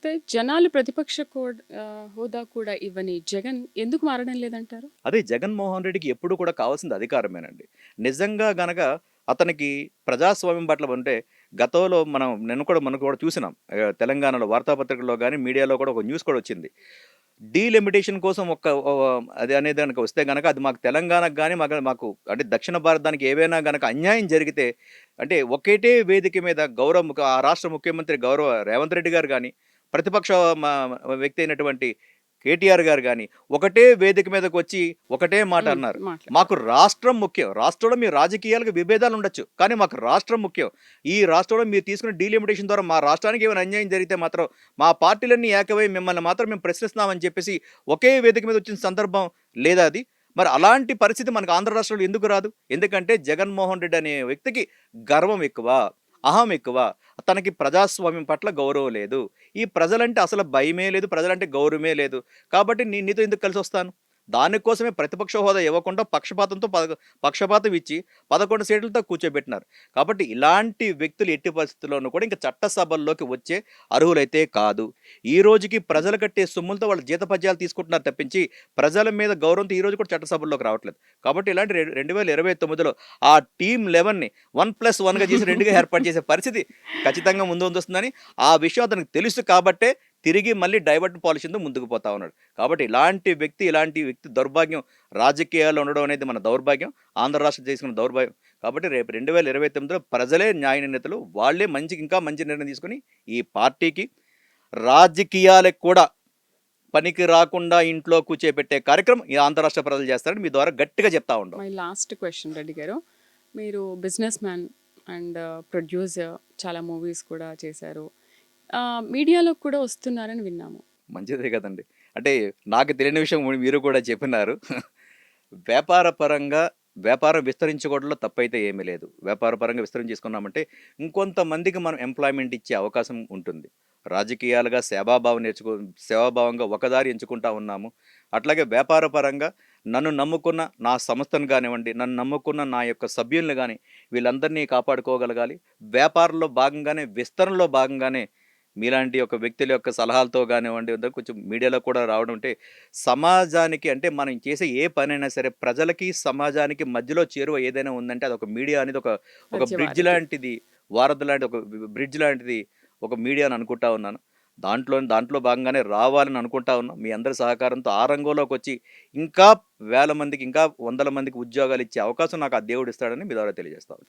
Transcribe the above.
చూస్తే జనాలు ప్రతిపక్ష హోదా కూడా ఇవ్వని జగన్ ఎందుకు మారడం లేదంటారు? అదే జగన్మోహన్ రెడ్డికి ఎప్పుడు కూడా కావాల్సింది అధికారమేనండి. నిజంగా గనక అతనికి ప్రజాస్వామ్యం పట్ల ఉంటే గతంలో మనం కూడా చూసినాం. తెలంగాణలో వార్తాపత్రికల్లో గాని, మీడియాలో కూడా ఒక న్యూస్ కూడా వచ్చింది. డీలిమిటేషన్ కోసం అది అనేది గనక వస్తే గనక అది మాకు తెలంగాణకు గాని, మాకు అంటే దక్షిణ భారతానికి ఏవైనా గనక అన్యాయం జరిగితే అంటే ఒకటే వేదిక మీద ఆ రాష్ట్ర ముఖ్యమంత్రి గౌరవ రేవంత్ రెడ్డి గారు గాని, ప్రతిపక్ష మ వ్యక్తి అయినటువంటి కేటీఆర్ గారు గాని, ఒకటే వేదిక మీదకొచ్చి ఒకటే మాట అన్నారు. మాకు రాష్ట్రం ముఖ్యం. రాష్ట్రంలో మీ రాజకీయాలకు విభేదాలుండొచ్చు. కానీ మాకు రాష్ట్రం ముఖ్యం. ఈ రాష్ట్రంలో మీరు తీసుకున్న డీలిమిటేషన్ ద్వారా మా రాష్ట్రానికి ఏమైనా అన్యాయం జరిగితే మాత్రం మా పార్టీలన్నీ ఏకమై మిమ్మల్ని మాత్రం మేము ప్రశ్నిస్తున్నామని చెప్పేసి ఒకే వేదిక మీద వచ్చిన సందర్భం లేదా అది? మరి అలాంటి పరిస్థితి మనకు ఆంధ్ర రాష్ట్రంలో ఎందుకు రాదు? ఎందుకంటే జగన్మోహన్ రెడ్డి అనే వ్యక్తికి గర్వం ఎక్కువ, అహం ఎక్కువ. తనకి ప్రజాస్వామ్యం పట్ల గౌరవం లేదు. ఈ ప్రజలంటే అసలు భయమే లేదు. ప్రజలంటే గౌరవమే లేదు. కాబట్టి నీతో ఎందుకు కలిసొస్తాను? దానికోసమే ప్రతిపక్ష హోదా ఇవ్వకుండా పక్షపాతం ఇచ్చి 11 సీట్లతో కూర్చోబెట్టినారు. కాబట్టి ఇలాంటి వ్యక్తులు ఎట్టి పరిస్థితుల్లోనూ కూడా ఇంక చట్టసభల్లోకి వచ్చే అర్హులైతే కాదు. ఈ రోజుకి ప్రజలు కట్టే సొమ్ములతో వాళ్ళు జీతపద్యాలు తీసుకుంటున్నారు తప్పించి ప్రజల మీద గౌరవంతో ఈ రోజు కూడా చట్టసభల్లోకి రావట్లేదు. కాబట్టి ఇలాంటి 2029లో ఆ టీమ్ 11ని 1+1గా చేసి 2గా ఏర్పాటు చేసే పరిస్థితి ఖచ్చితంగా ముందొస్తుందని ఆ విషయం అతనికి తెలుసు కాబట్టే తిరిగి మళ్ళీ డైవర్ట్ పాలిసీతో ముందుకు పోతా ఉన్నాడు. కాబట్టి ఇలాంటి వ్యక్తి దౌర్భాగ్యం రాజకీయాల్లో ఉండడం అనేది మన దౌర్భాగ్యం. ఆంధ్ర రాష్ట్రం చేసుకున్న దౌర్భాగ్యం. కాబట్టి రేపు 2029లో ప్రజలే న్యాయ నిర్ణేతలు. వాళ్ళే ఇంకా మంచి నిర్ణయం తీసుకొని ఈ పార్టీకి రాజకీయాలకు కూడా పనికి రాకుండా ఇంట్లో కూర్చోబెట్టే కార్యక్రమం ఈ ఆంధ్ర రాష్ట్ర ప్రజలు చేస్తారని మీ ద్వారా గట్టిగా చెప్తా ఉన్నాం. మై లాస్ట్ క్వశ్చన్ రెడ్డి గారు, మీరు బిజినెస్ మ్యాన్ అండ్ ప్రొడ్యూసర్, చాలా మూవీస్ కూడా చేశారు. మీడియాలో కూడా వస్తున్నారని విన్నాము. మంచిదే కదండి. అంటే నాకు తెలియని విషయం మీరు కూడా చెప్పినారు. వ్యాపార పరంగా వ్యాపారం విస్తరించుకోవడంలో తప్పైతే ఏమీ లేదు. వ్యాపార పరంగా విస్తరించేసుకున్నామంటే ఇంకొంతమందికి మనం ఎంప్లాయ్మెంట్ ఇచ్చే అవకాశం ఉంటుంది. రాజకీయాలుగా సేవాభావంగా ఒకదారి ఎంచుకుంటా ఉన్నాము. అట్లాగే వ్యాపార పరంగా నన్ను నమ్ముకున్న నా సంస్థను కానివ్వండి, నన్ను నమ్ముకున్న నా యొక్క సభ్యులను కానీ వీళ్ళందరినీ కాపాడుకోగలగాలి. వ్యాపారంలో భాగంగానే విస్తరణలో భాగంగానే మీలాంటి ఒక వ్యక్తుల యొక్క సలహాలతో కానివ్వండి, కొంచెం మీడియాలో కూడా రావడం అంటే సమాజానికి అంటే మనం చేసే ఏ పనైనా సరే ప్రజలకి సమాజానికి మధ్యలో చేరువ ఏదైనా ఉందంటే అదొక మీడియా అనేది ఒక బ్రిడ్జ్ లాంటిది, వారధి లాంటి ఒక బ్రిడ్జ్ లాంటిది ఒక మీడియా అని అనుకుంటా ఉన్నాను. దాంట్లో భాగంగానే రావాలని అనుకుంటా ఉన్నాం. మీ అందరి సహకారంతో ఆ రంగంలోకి వచ్చి ఇంకా వేల మందికి ఇంకా వందల మందికి ఉద్యోగాలు ఇచ్చే అవకాశం నాకు ఆ దేవుడు ఇస్తాడని మీ ద్వారా తెలియజేస్తాను.